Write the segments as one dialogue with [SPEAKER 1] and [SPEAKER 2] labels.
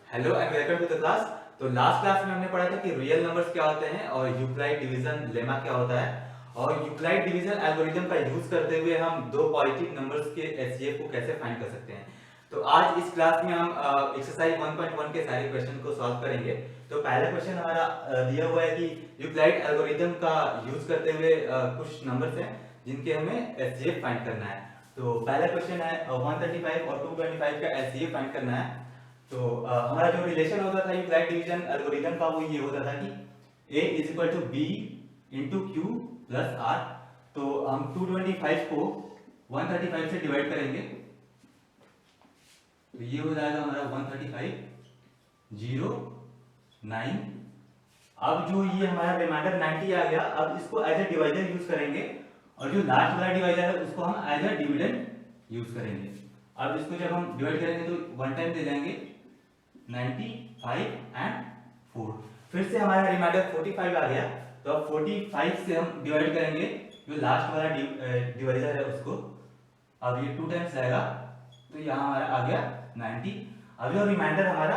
[SPEAKER 1] Hello and welcome to the class. तो last class में हमने पढ़ा था कि रियल नंबर्स क्या होते हैं और यूक्लाइड डिवीजन लेमा क्या होता है, और यूक्लाइड डिवीजन एल्गोरिथम का यूज करते हुए हम दो पॉजिटिव नंबर्स के एचसीएफ को कैसे फाइंड कर सकते हैं। तो आज इस क्लास में हम एक्सरसाइज 1.1 के सारे क्वेश्चन को सॉल्व करेंगे। तो पहला क्वेश्चन हमारा दिया हुआ है कि यूक्लाइड एल्गोरिथम का यूज करते हुए कुछ नंबर्स हैं जिनके हमें एचसीएफ फाइंड करना है। तो पहला क्वेश्चन है 135 और 225 का एचसीएफ फाइंड करना है। तो हमारा जो रिलेशन होता था यूक्लाइड डिवीजन एल्गोरिथम का वो ये होता था कि a is equal to b into q plus r. तो हम 225 को 135 से डिवाइड करेंगे तो ये हो जाएगा हमारा 135 0 9। अब जो ये हमारा रिमाइंडर 90 आ गया, अब इसको एज ए डिवाइजर यूज करेंगे और जो लास्ट वाला डिवाइजर है उसको हम एज ए डिविडेंड यूज करेंगे। अब इसको जब हम डिवाइड करेंगे तो वन टाइम दे देंगे 95 एंड 4। फिर से हमारा रिमाइंडर 45 आ गया, तो अब 45 से हम डिवाइड करेंगे जो लास्ट वाला डिवाइजर है उसको। अब ये 2 टाइम्स जाएगा तो यहाँ हमारा आ गया 90। अब जो रिमाइंडर हमारा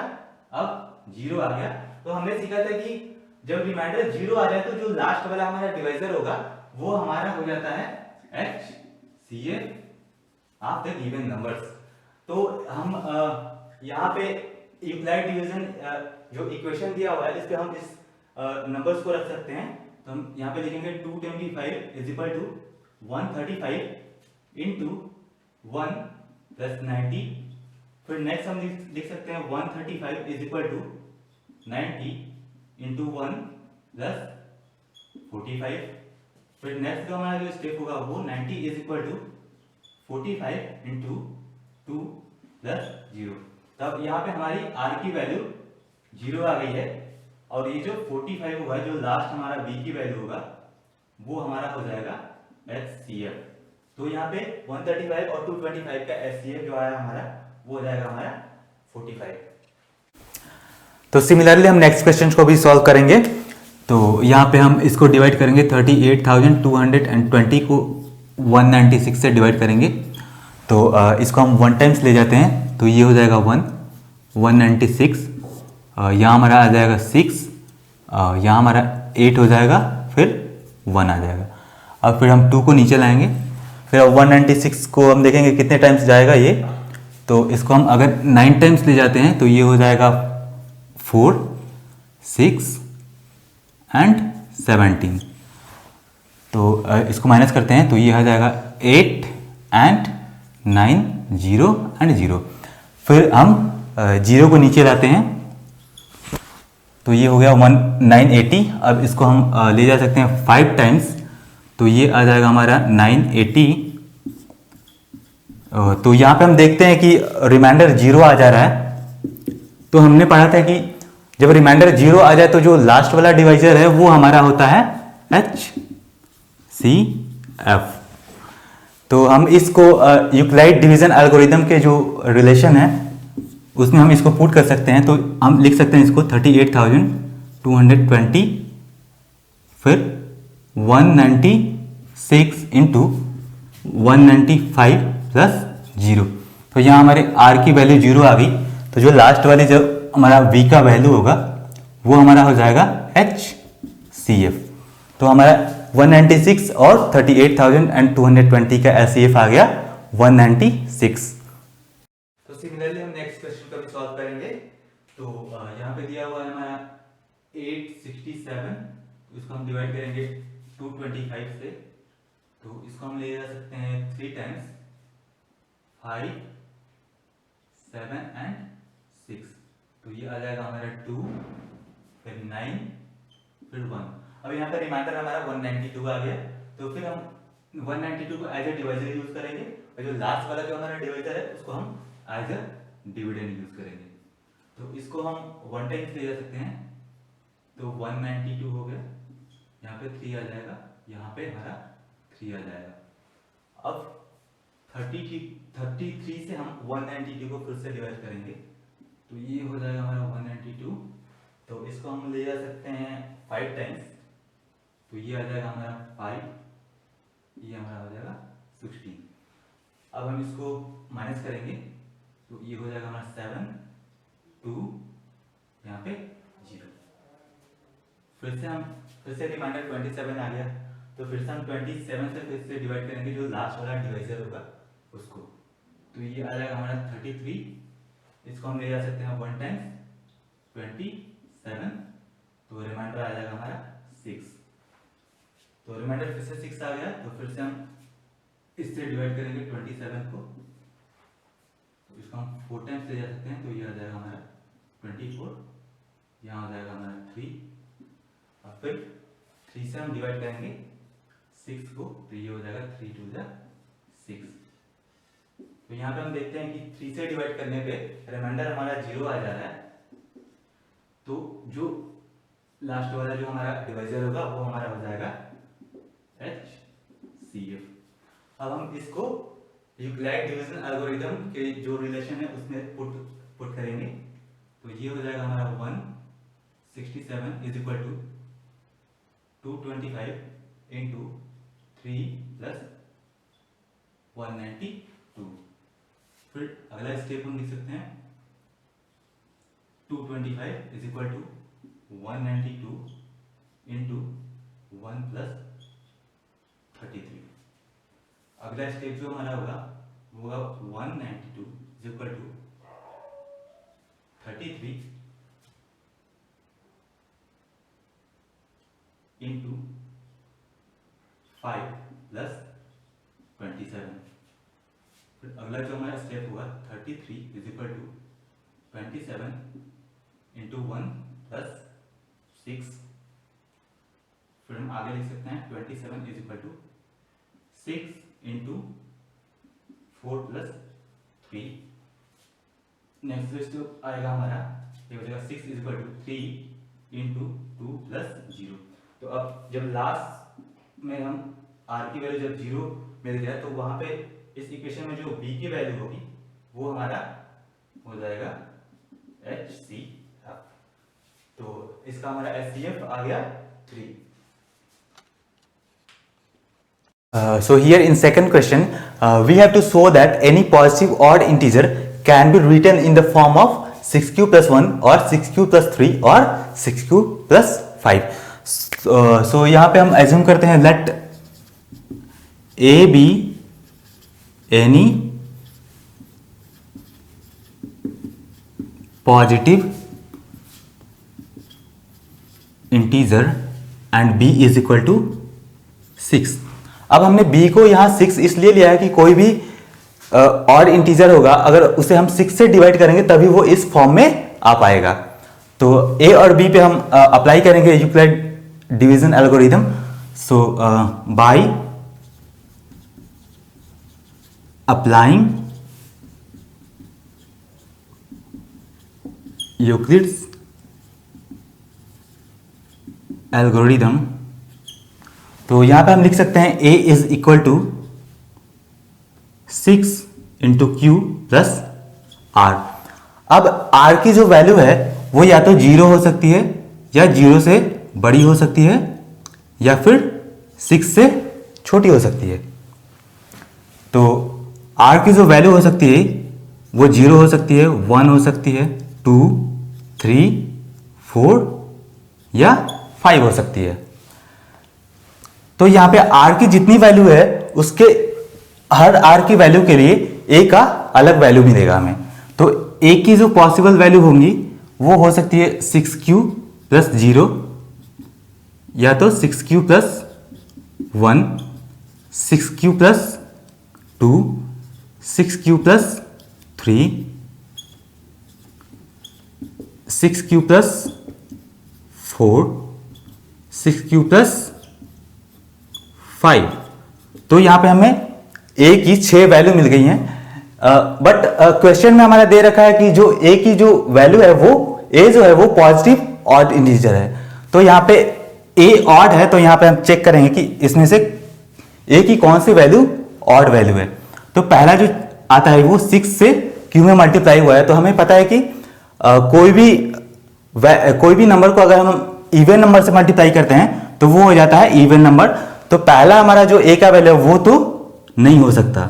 [SPEAKER 1] अब 0 आ गया। तो हमने सीखा था कि जब रिमाइंडर 0 आ जाए तो जो लास्ट वाला हमारा डिवाइजर होगा वो हमारा हो जाता है HCF of the given numbers. तो हम यहाँ पे यूक्लाइड डिवीजन जो इक्वेशन दिया हुआ है इस पे हम इस नंबर्स को रख सकते हैं। तो हम यहाँ पे लिखेंगे 225 is equal to 135 into 1 plus 90। फिर नेक्स्ट हम लिख सकते हैं 135 is equal to 90 into 1 plus 45। फिर नेक्स्ट का हमारा जो स्टेप होगा वो 90 is equal to 45 into 2 plus 0। तब यहाँ पे हमारी r की वैल्यू 0 आ गई है, और ये जो 45 होगा जो लास्ट हमारा b की वैल्यू होगा वो हमारा हो जाएगा HCF। तो यहाँ पे 135 और 225 का HCF जो आया हमारा वो हो जाएगा हमारा 45।
[SPEAKER 2] तो सिमिलरली हम नेक्स्ट क्वेश्चन को भी सॉल्व करेंगे। तो यहाँ पे हम इसको डिवाइड करेंगे 38,220 को 196 से डिवाइड करेंगे। तो इसको हम 1 टाइम्स ले जाते हैं तो ये हो जाएगा 196। यहाँ हमारा आ जाएगा 6, यहाँ हमारा 8 हो जाएगा, फिर 1 आ जाएगा। अब फिर हम 2 को नीचे लाएंगे, फिर 196 को हम देखेंगे कितने टाइम्स जाएगा ये। तो इसको हम अगर 9 टाइम्स ले जाते हैं तो ये हो जाएगा 4, 6 एंड 17। तो इसको माइनस करते हैं तो ये आ जाएगा 8 एंड 9, 0 एंड 0। फिर हम 0 को नीचे लाते हैं तो ये हो गया 980। अब इसको हम ले जा सकते हैं 5 टाइम्स तो ये आ जाएगा हमारा 980। तो यहाँ पे हम देखते हैं कि रिमाइंडर 0 आ जा रहा है। तो हमने पढ़ा था कि जब रिमाइंडर 0 आ जाए तो जो लास्ट वाला डिवाइजर है वो हमारा होता है HCF। तो हम इसको यूक्लाइड डिवीजन एल्गोरिथम के जो रिलेशन है उसमें हम इसको पुट कर सकते हैं। तो हम लिख सकते हैं इसको 38,220 फिर 196 इंटू 195 प्लस 0। तो यहाँ हमारे r की वैल्यू 0 आ गई, तो जो लास्ट वाली जो हमारा v का वैल्यू होगा वो हमारा हो जाएगा HCF। तो हमारा 196 और 38,220 का HCF आ गया 196।
[SPEAKER 1] तो सिमिलरली हम नेक्स्ट क्वेश्चन को भी सॉल्व करेंगे। तो यहाँ पे दिया हुआ है हमारा 867, तो इसको हम डिवाइड करेंगे 225 से। तो इसको हम ले जा सकते हैं 3 टाइम्स 5, 7 एंड 6। तो ये आ जाएगा हमारा 2, फिर 9, फिर 1। अब यहाँ पे रिमाइंडर हमारा 192 आ गया, तो फिर हम 192 को एज ए डिवाइजर यूज करेंगे और जो लास्ट वाला जो हमारा डिवाइजर है उसको हम एज ए डिविडेंड यूज करेंगे। तो इसको हम 1 टाइम्स ले जा सकते हैं तो 192 हो गया, यहाँ पे 3 आ जाएगा, यहाँ पे हमारा 3 आ जाएगा। अब 33 से हम 192 को फिर से डिवाइड करेंगे तो ये हो जाएगा हमारा 192। तो इसको हम ले जा सकते हैं 5 टाइम्स तो ये आ जाएगा हमारा 5, ये हमारा हो जाएगा 16। अब हम इसको माइनस करेंगे तो ये हो जाएगा हमारा 7, 2 पे 0। फिर से रिमाइंडर 27 आ गया, तो फिर से हम 27 से फिर से डिवाइड करेंगे जो लास्ट वाला डिवाइजर होगा उसको। तो ये आ जाएगा हमारा 33, इसको हम ले जा सकते हैं 1 टाइम्स 27, तो रिमाइंडर आ जाएगा हमारा 6। तो रिमाइंडर फिर से 6 आ गया, तो फिर से हम इससे डिवाइड करेंगे 27 को, तो इसको हम 4 टाइम्स ले जा सकते हैं, तो ये आ जाएगा हमारा 24, यहाँ आ जाएगा हमारा 3, और फिर 3 से हम डिवाइड करेंगे 6 को, तो ये हो जाएगा 3 2 6। तो यहाँ पे हम देखते हैं कि 3 से डिवाइड करने पे रिमाइंडर हमारा 0 आ जा रहा है, तो जो लास्ट वाला जो हमारा डिवाइजर होगा वो हमारा हो जाएगा HCF। अब हम इसको यूक्लिड डिवीजन एल्गोरिथम के जो रिलेशन है उसमें पुट करेंगे, तो ये हो जाएगा हमारा 167 is equal to 225 into 3 plus 192। फिर अगला स्टेप हम लिख सकते हैं 225 is equal to 192 into 1 plus 33। अगला स्टेप जो हमारा होगा वो होगा 192 is equal to 33 into 5 plus 27। फिर अगला जो हमारा स्टेप हुआ 33 is equal to 27 into 1 plus 6। फिर हम आगे लिख सकते हैं 27 is equal to 6 into 4 plus 3। Next step आएगा हमारा, ये हो जाएगा 6 is equal to 3 into 2 plus 0। तो अब जब लास्ट में हम r की वैल्यू जब 0 मिल गया, तो वहां पे इस इक्वेशन में जो b की वैल्यू होगी वो हमारा हो जाएगा HCF। तो इसका हमारा HCF आ गया 3।
[SPEAKER 2] So here in second question, we have to show that any positive odd integer can be written in the form of 6q plus 1 or 6q plus 3 or 6q plus 5. So यहाँ पे हम assume करते हैं let a be any positive integer and b is equal to 6. अब हमने b को यहाँ 6 इसलिए लिया है कि कोई भी ऑड इंटीजर होगा, अगर उसे हम 6 से डिवाइड करेंगे तभी वो इस फॉर्म में आ पाएगा। तो a और b पे हम अप्लाई करेंगे Euclid division algorithm. So by applying Euclid's algorithm, तो यहां पे हम लिख सकते हैं a is equal to 6 into q plus r. अब r की जो वैल्यू है वो या तो 0 हो सकती है या 0 से बड़ी हो सकती है या फिर 6 से छोटी हो सकती है। तो r की जो वैल्यू हो सकती है वो 0 हो सकती है, 1 हो सकती है, 2, 3, 4 या 5 हो सकती है। तो यहां पे r की जितनी वैल्यू है उसके हर r की वैल्यू के लिए a का अलग वैल्यू मिलेगा हमें। तो a की जो पॉसिबल वैल्यू होंगी वो हो सकती है 6q प्लस 0 या तो 6q plus 1, 6q plus 2, 6q plus 3, 6q plus 4, 6q plus 5। तो यहां पे हमें a की 6 वैल्यू मिल गई हैं, बट क्वेश्चन में हमारा दे रखा है कि जो a की जो वैल्यू है वो a जो है वो पॉजिटिव ऑड इंटीजर है। तो यहाँ पे a ऑड है, तो यहाँ पे हम चेक करेंगे कि इसमें से a की कौन सी वैल्यू ऑड वैल्यू है। तो पहला जो आता है वो 6 से q में मल्टीप्लाई हुआ है। तो हमें पता है कि कोई भी नंबर को अगर हम इवन नंबर से मल्टीप्लाई करते हैं तो वो हो जाता है इवन नंबर। तो पहला हमारा जो a का वैल्यू है वो तो नहीं हो सकता।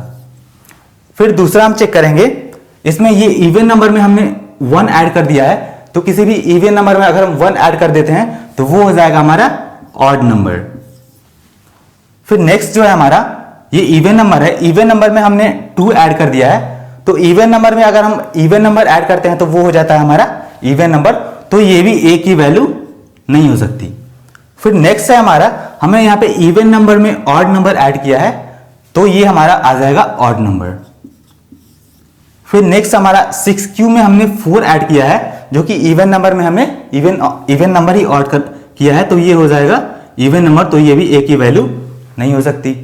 [SPEAKER 2] फिर दूसरा हम चेक करेंगे, इसमें ये इवन नंबर में हमने 1 ऐड कर दिया है, तो किसी भी इवन नंबर में अगर हम 1 ऐड कर देते हैं तो वो हो जाएगा हमारा ऑड नंबर। फिर नेक्स्ट जो है हमारा ये इवन नंबर है, इवन नंबर में हमने 2 ऐड कर दिया है, तो इवन नंबर में अगर हम इवन नंबर ऐड करते हैं तो वो हो जाता है हमारा इवन नंबर, तो ये भी ए की वैल्यू नहीं हो सकती। फिर नेक्स्ट है हमारा, हमें यहां पे इवन नंबर में ऑड नंबर ऐड किया है, तो ये हमारा आ जाएगा ऑड नंबर। फिर नेक्स्ट हमारा 6Q में हमने 4 ऐड किया है, जो कि इवन नंबर में हमने इवन नंबर ही ऑड किया है, तो ये हो जाएगा इवन नंबर, तो ये भी ए की वैल्यू नहीं हो सकती।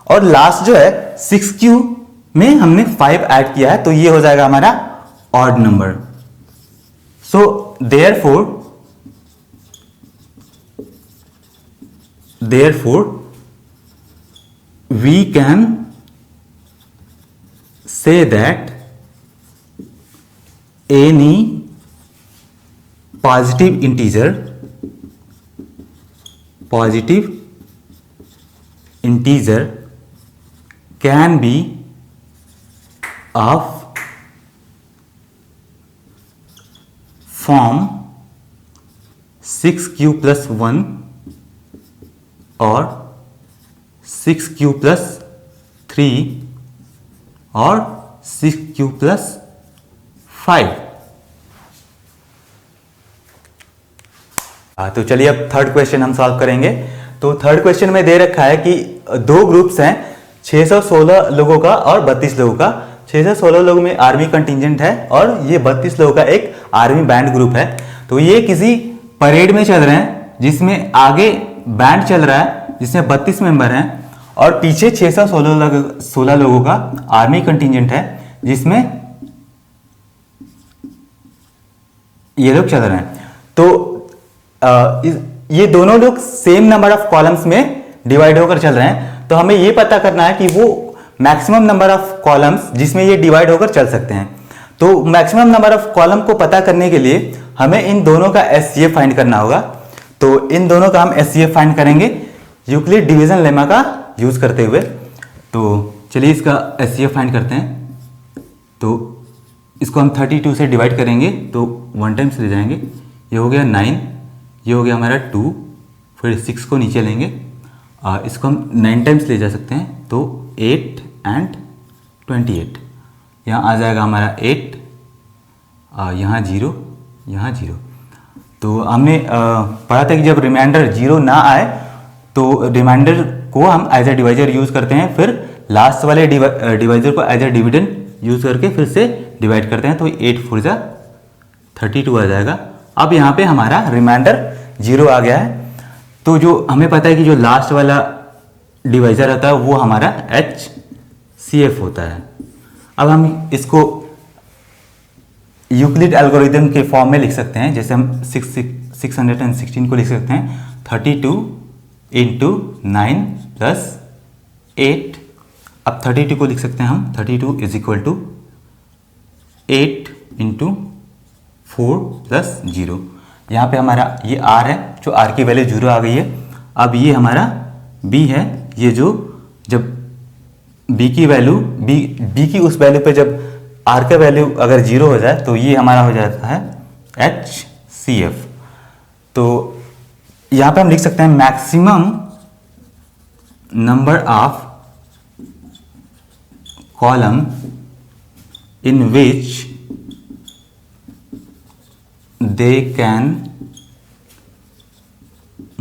[SPEAKER 2] और लास्ट जो है 6Q में हमने 5 ऐड किया है, तो ये हो जाएगा हमारा odd number. So therefore we can say that any positive integer can be of form 6Q plus 1 और 6Q plus 3 और 6Q plus 5। तो चलिए अब थर्ड क्वेश्चन हम सॉल्व करेंगे। तो थर्ड क्वेश्चन में दे रखा है कि दो ग्रुप्स हैं, 616 लोगों का और 32 लोगों का। 616 लोगों में आर्मी कंटिंजेंट है और ये 32 लोगों का एक आर्मी बैंड ग्रुप है। तो ये किसी परेड में चल रहे हैं जिसमें आगे बैंड चल रहा है जिसमें 32 मेंबर हैं और पीछे 616 लोगों का आर्मी कंटिंजेंट है जिसमें ये लोग चल रहे हैं। तो ये दोनों लोग सेम नंबर ऑफ कॉलम्स में डिवाइड होकर चल रहे हैं, तो हमें ये पता करना है कि वो मैक्सिमम नंबर ऑफ कॉलम्स जिसमें ये डिवाइड होकर चल सकते हैं। तो मैक्सिमम नंबर ऑफ कॉलम को पता करने के लिए हमें इन दोनों का एचसीएफ फाइंड करना होगा। तो इन दोनों का हम एचसीएफ फाइंड करेंगे यूक्लिड डिवीजन लेमा का यूज करते हुए। तो चलिए इसका एचसीएफ फाइंड करते हैं। तो इसको हम 32 से डिवाइड करेंगे तो 1 टाइम्स ले जाएंगे, ये हो गया 9, ये हो गया हमारा 2, फिर 6 को नीचे लेंगे, इसको हम 9 टाइम्स ले जा सकते हैं तो 8 एंड 28, यहाँ आ जाएगा हमारा 8, यहाँ 0, यहाँ 0। तो हमने पढ़ा था कि जब रिमाइंडर 0 ना आए तो रिमाइंडर को हम एज ए डिवाइजर यूज करते हैं, फिर लास्ट वाले डिवाइजर को एज ए डिविडेंड यूज करके फिर से डिवाइड करते हैं। तो 8 4 जा 32 आ जाएगा। अब यहाँ पे हमारा रिमाइंडर 0 आ गया है, तो जो हमें पता है कि जो लास्ट वाला डिवाइजर होता है वो हमारा HCF होता है। अब हम इसको यूक्लिड एल्गोरिथम के फॉर्म में लिख सकते हैं, जैसे हम 616 को लिख सकते हैं 32 इंटू 9 प्लस 8। अब 32 को लिख सकते हैं हम 32 is equal to 8 into 4 plus 0। यहाँ पे हमारा ये R है, जो R की वैल्यू 0 आ गई है। अब ये हमारा B है, ये जो जब B की वैल्यू B की उस वैल्यू पे जब R का वैल्यू अगर 0 हो जाए तो ये हमारा हो जाता है HCF। तो यहाँ पे हम लिख सकते हैं maximum number of column in which they can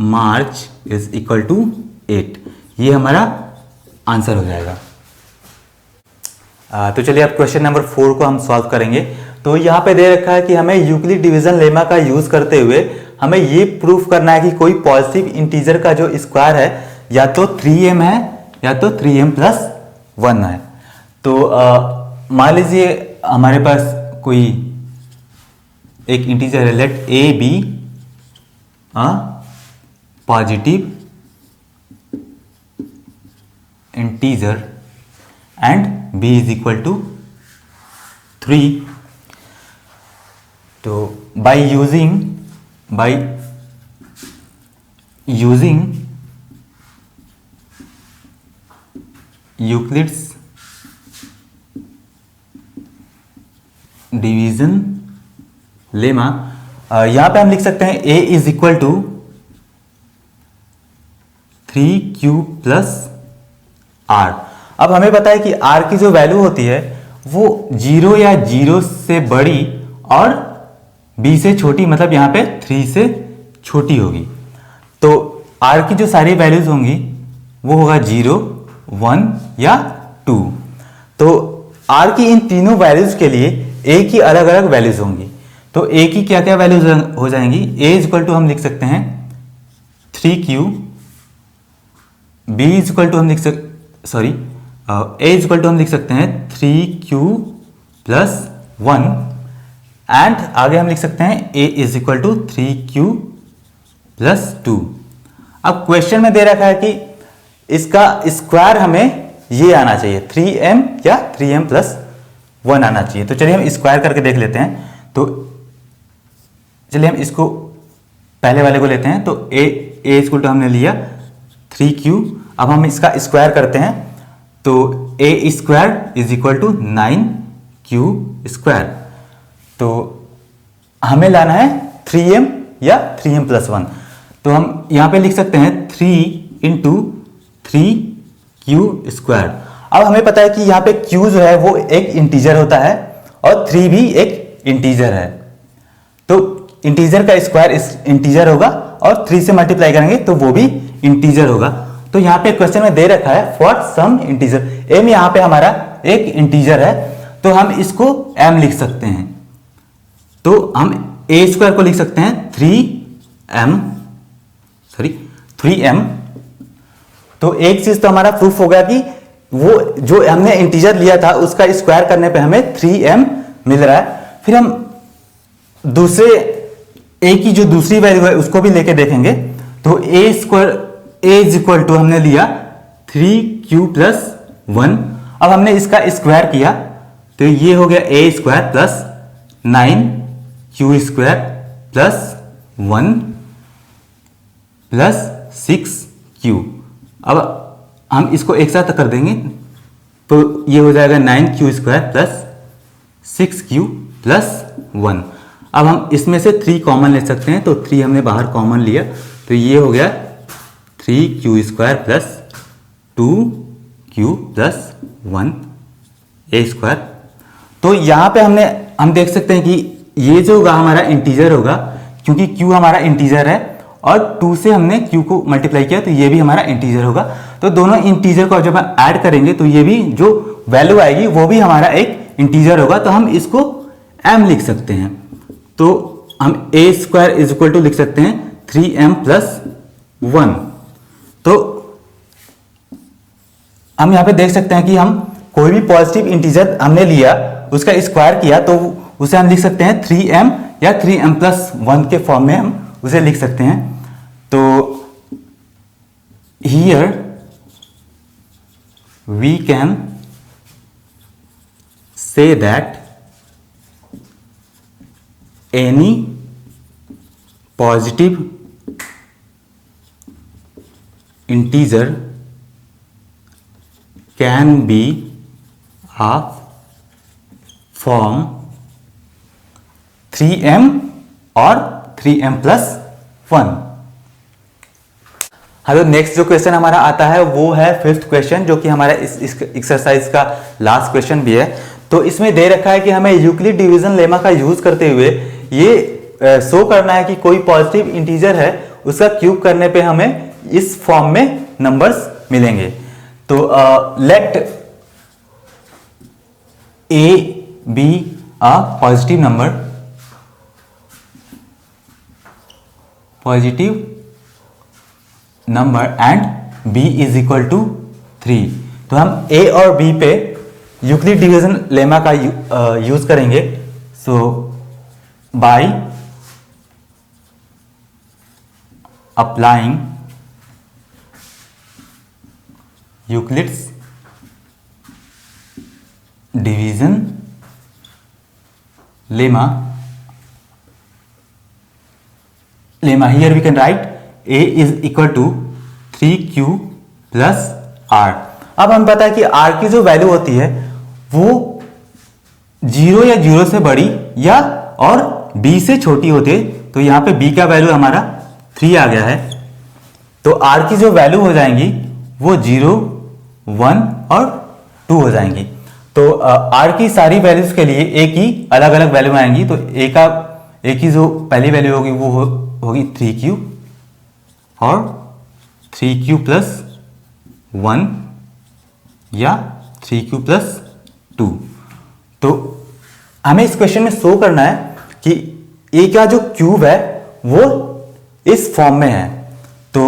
[SPEAKER 2] march is equal to 8। ये हमारा आंसर हो जाएगा। तो चलिए अब क्वेश्चन नंबर 4 को हम सॉल्व करेंगे। तो यहाँ पे दे रखा है कि हमें यूक्लिड डिवीजन लेमा का यूज करते हुए हमें ये प्रूफ करना है कि कोई पॉजिटिव इंटीजर का जो स्क्वायर है या तो 3m है या तो 3m प्लस 1 है। तो मान लीजिए हमारे पास कोई एक इंटीजर है, let a be positive integer and b is equal to 3। तो by using Euclid's division lemma यहां पे हम लिख सकते हैं a is equal to 3q plus r। अब हमें पता है कि r की जो वैल्यू होती है वो 0 या 0 से बड़ी और b से छोटी, मतलब यहां पे 3 से छोटी होगी। तो r की जो सारी वैल्यूज होंगी वो होगा 0, 1 या 2। तो r की इन तीनों वैल्यूज के लिए a की अलग अलग वैल्यूज होंगी। तो a की क्या क्या वैल्यूज हो जाएंगी? a इज इक्वल टू हम लिख सकते हैं 3q, b is equal to हम लिख सकते a इज इक्वल टू हम लिख सकते हैं 3q प्लस 1 एंड आगे हम लिख सकते हैं a is equal to 3q plus 2। अब क्वेश्चन में दे रखा है कि इसका स्क्वायर हमें ये आना चाहिए 3m या 3m प्लस 1 आना चाहिए। तो चलिए हम स्क्वायर करके देख लेते हैं। तो चलिए हम इसको पहले वाले को लेते हैं। तो a इक्वल टू हमने लिया 3q। अब हम इसका स्क्वायर करते हैं तो a square is equal to 9q square. तो हमें लाना है 3m या 3m प्लस 1। तो हम यहां पे लिख सकते हैं 3 इंटू 3q स्क्वायर। अब हमें पता है कि यहाँ पे q जो है वो एक इंटीजर होता है और 3 भी एक इंटीजर है। तो इंटीजर का स्क्वायर इस इंटीजर होगा और 3 से मल्टीप्लाई करेंगे तो वो भी इंटीजर होगा। तो यहाँ पे क्वेश्चन में दे रखा है फॉर सम इंटीजर, m यहाँ पे हमारा एक इंटीजर है तो हम इसको m लिख सकते हैं। तो हम a स्क्वायर को लिख सकते हैं 3m। तो एक चीज तो हमारा प्रूफ होगा कि वो जो हमने इंटीजर लिया था उसका स्क्वायर करने पे हमें 3m मिल रहा है। फिर हम दूसरे a की जो दूसरी वैल्यू है उसको भी लेके देखेंगे। तो a square a is equal to हमने लिया 3q प्लस 1। अब हमने इसका स्क्वायर किया तो ये हो गया a square plus 9q square plus 1 plus 6q। अब हम इसको एक साथ कर देंगे तो ये हो जाएगा 9q square plus 6q plus 1। अब हम इसमें से 3 कॉमन ले सकते हैं तो 3 हमने बाहर कॉमन लिया तो ये हो गया 3q square plus 2q plus 1 a square. तो यहाँ पे हम देख सकते हैं कि ये जो होगा हमारा इंटीजर होगा क्योंकि q हमारा इंटीजर है और 2 से हमने q को मल्टीप्लाई किया तो ये भी हमारा इंटीजर होगा। तो दोनों इंटीजर को जब हम ऐड करेंगे तो ये भी जो वैल्यू आएगी वो भी हमारा एक इंटीजर होगा। तो हम इसको m लिख सकते हैं। तो हम a square is equal to लिख सकते हैं 3m प्लस 1। तो हम यहां पे देख सकते हैं कि हम कोई भी पॉजिटिव इंटीजर हमने लिया उसका स्क्वायर किया तो उसे हम लिख सकते हैं 3m या 3m प्लस 1 के फॉर्म में हम उसे लिख सकते हैं। तो here we can say that any positive integer can be of form 3m और 3m प्लस 1। हेलो, नेक्स्ट जो क्वेश्चन हमारा आता है वो है 5th क्वेश्चन जो कि हमारा इस एक्सरसाइज का लास्ट क्वेश्चन भी है। तो इसमें दे रखा है कि हमें यूक्लिड डिवीजन लेमा का यूज करते हुए ये शो करना है कि कोई पॉजिटिव इंटीजर है उसका क्यूब करने पे हमें इस फॉर्म में नंबर्स मिलेंगे। तो late a be a positive number and b is equal to 3। तो हम a और b पे यूक्लिड डिवीजन लेमा का यूज करेंगे। So by applying Euclid's division lemma here we can write a is equal to 3q plus r। अब हमें पता है कि r की जो वैल्यू होती है वो 0 या 0 से बड़ी या और b से छोटी होती है, तो यहाँ पे b का वैल्यू हमारा 3 आ गया है। तो r की जो वैल्यू हो जाएंगी वो 0, 1 और 2 हो जाएंगी। तो r की सारी वैल्यूज के लिए a की अलग अलग वैल्यू आएंगी। तो a की जो पहली वैल्यू होगी वो होगी 3q और 3q प्लस 1 या 3q प्लस 2। तो हमें इस क्वेश्चन में शो करना है कि a का जो क्यूब है वो इस फॉर्म में है। तो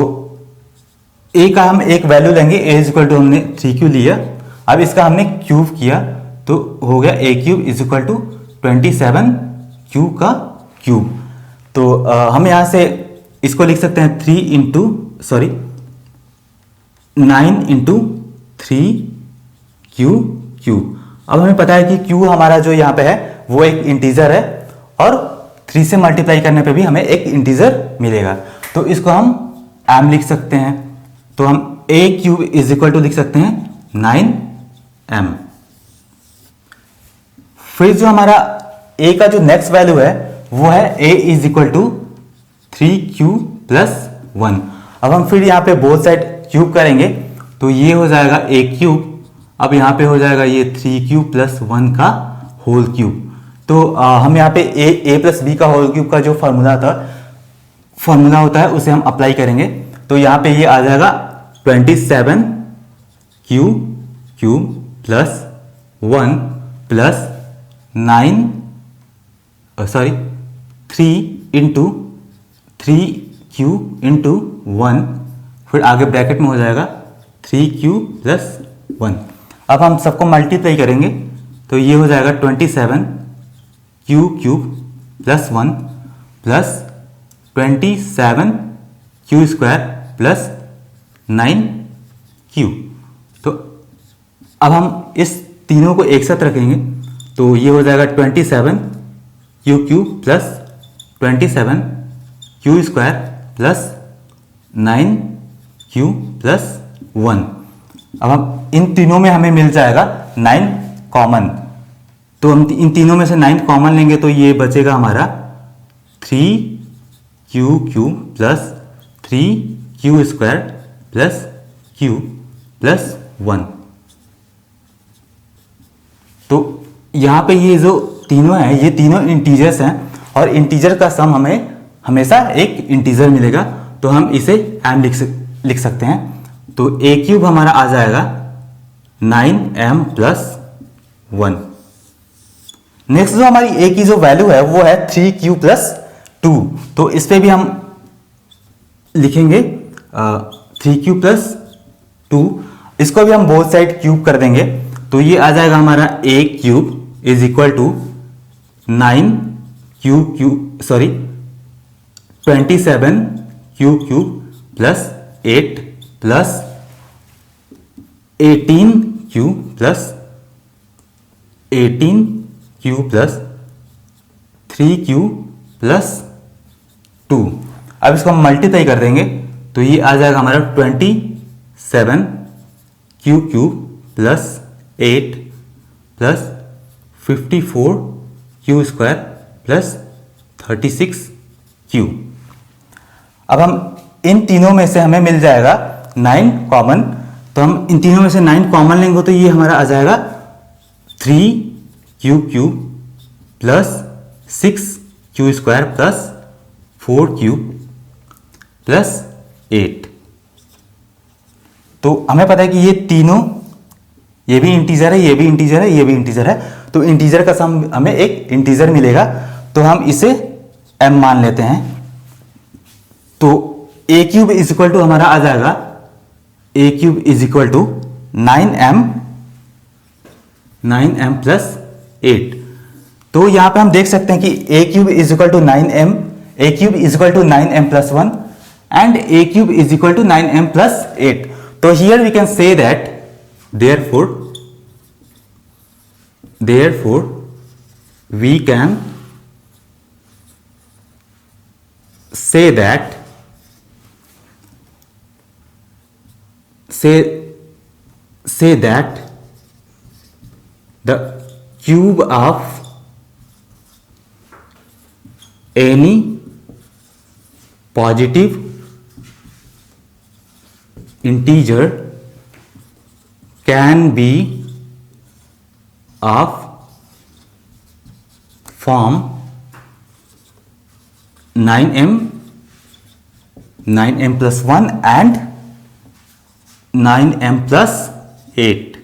[SPEAKER 2] a का हम एक वैल्यू लेंगे, a इज इक्वल टू हमने 3q लिया, अब इसका हमने क्यूब किया तो हो गया a cube is equal to 27q का क्यूब। तो हम यहां से इसको लिख सकते हैं 9 इंटू 3q क्यूब। अब हमें पता है कि q हमारा जो यहाँ पे है वो एक इंटीजर है और 3 से मल्टीप्लाई करने पे भी हमें एक इंटीजर मिलेगा। तो इसको हम m लिख सकते हैं। तो हम a cube is equal to लिख सकते हैं 9m। फिर जो हमारा a का जो नेक्स्ट वैल्यू है वो है a is equal to 3q plus 1। अब हम फिर यहाँ पे बोथ साइड क्यूब करेंगे तो ये हो जाएगा a क्यूब, अब यहाँ पे हो जाएगा ये 3q प्लस 1 का होल क्यूब। तो हम यहाँ पे a प्लस b का होल क्यूब का जो फॉर्मूला होता है उसे हम अप्लाई करेंगे। तो यहाँ पे ये आ जाएगा 27q cube plus 1 plus 3 into 3q into 1, फिर आगे ब्रैकेट में हो जाएगा 3q प्लस 1। अब हम सबको मल्टीप्लाई करेंगे तो ये हो जाएगा 27q cube plus 1 plus 27q square plus 9q। तो अब हम इस तीनों को एक साथ रखेंगे तो ये हो जाएगा 27q cube plus 27q square plus 9q plus 1। अब हम इन तीनों में हमें मिल जाएगा 9 कॉमन। तो हम इन तीनों में से 9 कॉमन लेंगे तो ये बचेगा हमारा 3q cube plus 3q square plus q plus 1। तो यहाँ पे ये जो तीनों हैं ये तीनों इंटीजर्स हैं और इंटीजर का सम हमें हमेशा एक इंटीजर मिलेगा। तो हम इसे m लिख सकते हैं। तो a क्यूब हमारा आ जाएगा 9m प्लस 1। नेक्स्ट जो हमारी a की जो वैल्यू है वो है 3q प्लस 2। तो इस पे भी हम लिखेंगे 3q प्लस 2। इसको भी हम बोथ साइड क्यूब कर देंगे तो ये आ जाएगा हमारा a cube is equal to 27q cube plus 8 plus 18q plus 3q plus 2। अब इसको हम मल्टीप्लाई कर देंगे तो ये आ जाएगा हमारा 27q cube plus 8 plus 54q square plus 36q। अब हम इन तीनों में से हमें मिल जाएगा 9 कॉमन। तो हम इन तीनों में से 9 कॉमन लेंगे तो ये हमारा आ जाएगा 3q cube plus 6q square plus 4q plus 8। तो हमें पता है कि ये तीनों, ये भी इंटीजर है, ये भी इंटीजर है, ये भी इंटीजर है। तो इंटीजर का सम हमें एक इंटीजर मिलेगा तो हम इसे m मान लेते हैं। तो a cube is equal to हमारा आ जाएगा a cube is equal to 9m plus 8। तो यहां पे हम देख सकते हैं कि a cube is equal to 9m, a cube is equal to 9m plus 1 and a cube is equal to 9m plus 8। तो here we can say that therefore we can say that the cube of any positive integer can be of form 9m plus 1 and 9m plus 8.